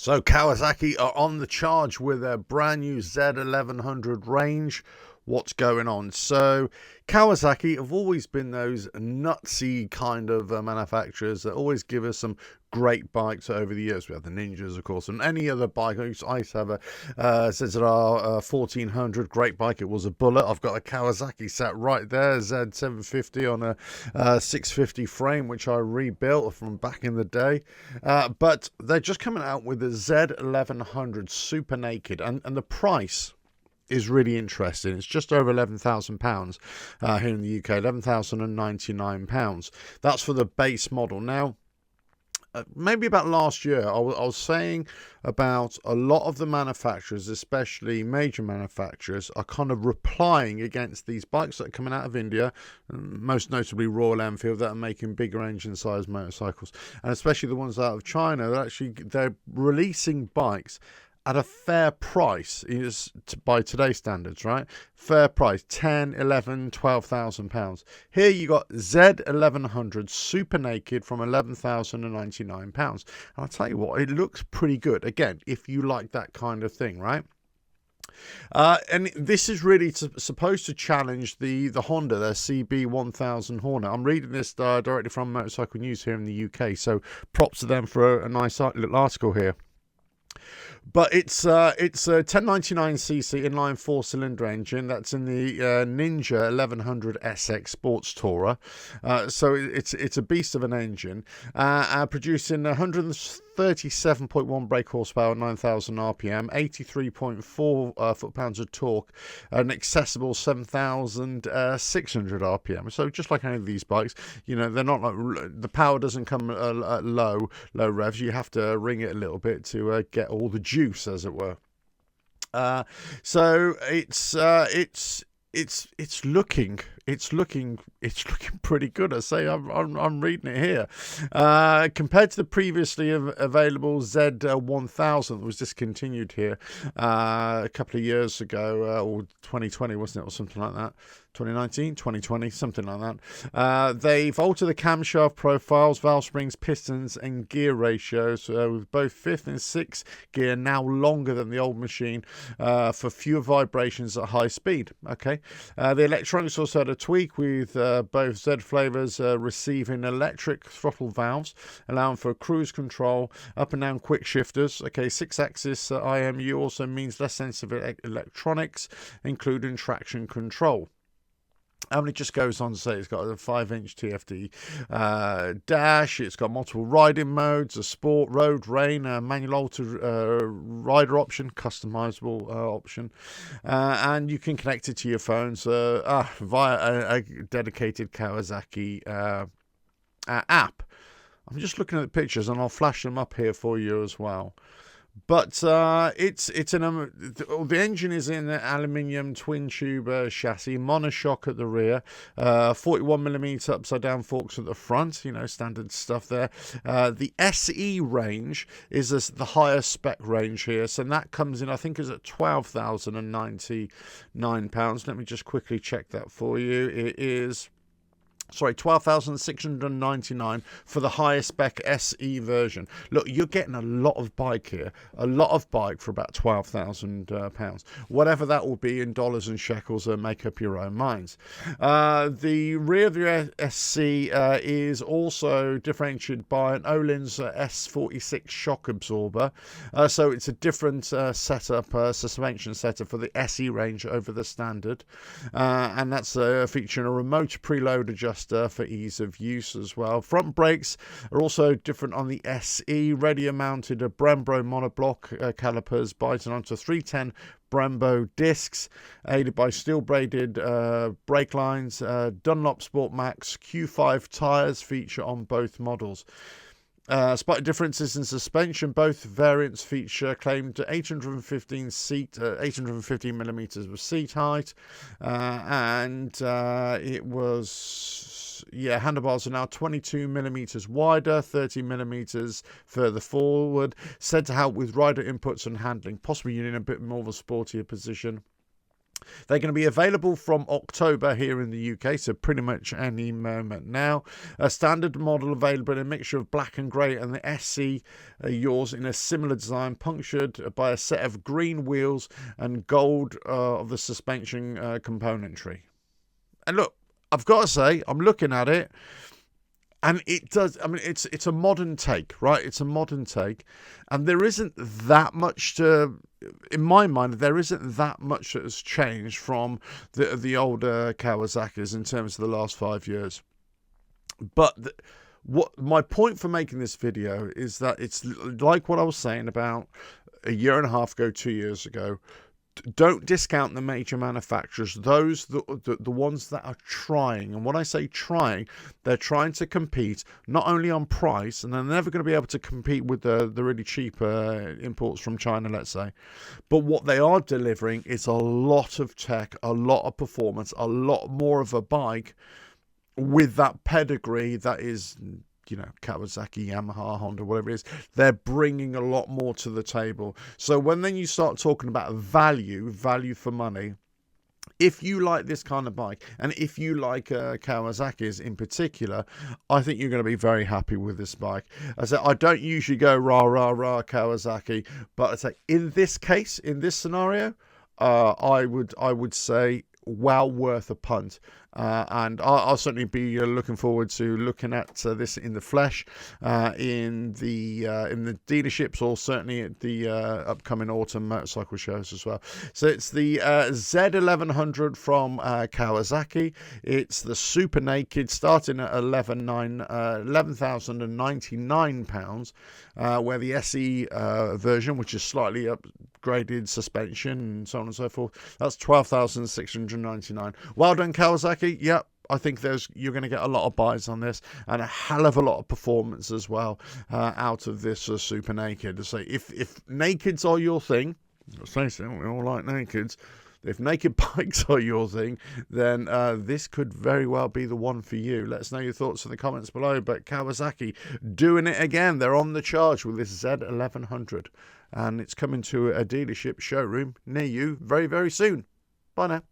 So Kawasaki are on the charge with their brand new Z1100 range. What's going on? So Kawasaki have always been those nutsy kind of manufacturers that always give us some great bikes over the years. We have the Ninjas, of course, and any other bike. I used to have a ZZR 1400, great bike. It was a bullet. I've got a Kawasaki sat right there, Z750 on a 650 frame, which I rebuilt from back in the day. But they're just coming out with the Z1100 Super Naked, and the price is really interesting. It's just over £11,000 here in the UK, £11,099. That's for the base model. Now, maybe about last year, I was saying about a lot of the manufacturers, especially major manufacturers, are kind of replying against these bikes that are coming out of India, most notably Royal Enfield, that are making bigger engine size motorcycles, and especially the ones out of China. They're releasing bikes at a fair price, by today's standards, right? Fair price, 10, 11, 12,000 pounds. Here you got Z1100 Super Naked from 11,099 pounds. And I'll tell you what, it looks pretty good. Again, if you like that kind of thing, right? And this is really supposed to challenge the Honda, their CB1000 Hornet. I'm reading this directly from Motorcycle News here in the UK, so props to them for a nice little article here. But it's a 1099cc inline 4-cylinder engine that's in the Ninja 1100 SX Sports Tourer. So it's a beast of an engine, producing 137.1 brake horsepower, 9,000 RPM, 83.4 foot-pounds of torque, an accessible 7,600 RPM. So just like any of these bikes, you know, they're not like, the power doesn't come at low revs. You have to ring it a little bit to get all the juice, as it were. So it's looking pretty good. I say I'm reading it here. Compared to the previously available Z1000 that was discontinued here a couple of years ago, or 2020, wasn't it, or something like that. 2019, 2020, something like that. They've altered the camshaft profiles, valve springs, pistons, and gear ratios, with both 5th and 6th gear now longer than the old machine, for fewer vibrations at high speed. Okay. The electronics also had a tweak, with both Z flavors receiving electric throttle valves, allowing for cruise control, up and down quick shifters. Okay, 6-axis IMU also means less sensitive electronics, including traction control. And it just goes on to say it's got a 5-inch TFT dash. It's got multiple riding modes: a sport, road, rain, manual alter rider option, customizable option, and you can connect it to your phones via a dedicated Kawasaki app. I'm just looking at the pictures, and I'll flash them up here for you as well. But the engine is in an aluminium twin tube chassis, monoshock at the rear, 41mm upside down forks at the front, you know, standard stuff there. The SE range is the higher spec range here, so that comes in, I think, is at £12,099. Let me just quickly check that for you. It is, sorry, £12,699 for the highest spec SE version. Look, you're getting a lot of bike here, a lot of bike for about £12,000. Whatever that will be in dollars and shekels, make up your own minds. The rear of the SC is also differentiated by an Öhlins S46 shock absorber. So it's a different setup, suspension setup for the SE range over the standard. And that's featuring a remote preload adjuster for ease of use as well. Front brakes are also different on the SE. Radio mounted Brembo monoblock calipers biting onto 310 Brembo discs, aided by steel braided brake lines. Dunlop Sport Max Q5 tyres feature on both models. Slight differences in suspension. Both variants feature claimed 815 millimeters of seat height, and it was, handlebars are now 22 millimeters wider, 30 millimeters further forward, said to help with rider inputs and handling, possibly in a bit more of a sportier position. They're going to be available from October here in the UK, so pretty much any moment now. A standard model available in a mixture of black and grey, and the SC yours in a similar design, punctured by a set of green wheels and gold of the suspension componentry. And look, I've got to say, I'm looking at it, and it does, I mean, it's a modern take, right? It's a modern take, and there isn't that much to, in my mind, there isn't that much that has changed from the older Kawasaki's in terms of the last 5 years. But what my point for making this video is that it's like what I was saying about a year and a half ago, 2 years ago. Don't discount the major manufacturers, those the ones that are trying. And when I say trying, they're trying to compete not only on price, and they're never going to be able to compete with the really cheap imports from China, let's say, but what they are delivering is a lot of tech, a lot of performance, a lot more of a bike with that pedigree that is, you know, Kawasaki, Yamaha, Honda, whatever it is. They're bringing a lot more to the table. So when then you start talking about value for money, if you like this kind of bike, and if you like Kawasaki's in particular, I think you're going to be very happy with this bike. I say I don't usually go rah rah rah Kawasaki, but I say in this case, in this scenario, I would say well worth a punt. And I'll certainly be looking forward to looking at this in the flesh, in the dealerships, or certainly at the upcoming autumn motorcycle shows as well. So it's the Z1100 from Kawasaki. It's the Super Naked, starting at £11,099, where the SE version, which is slightly upgraded suspension and so on and so forth, that's £12,699. Well done, Kawasaki. Yep, I think you're going to get a lot of buys on this, and a hell of a lot of performance as well out of this Super Naked. So if nakeds are your thing, let's face it, we all like nakeds. If naked bikes are your thing, then this could very well be the one for you. Let us know your thoughts in the comments below. But Kawasaki doing it again. They're on the charge with this Z1100, and it's coming to a dealership showroom near you very, very soon. Bye now.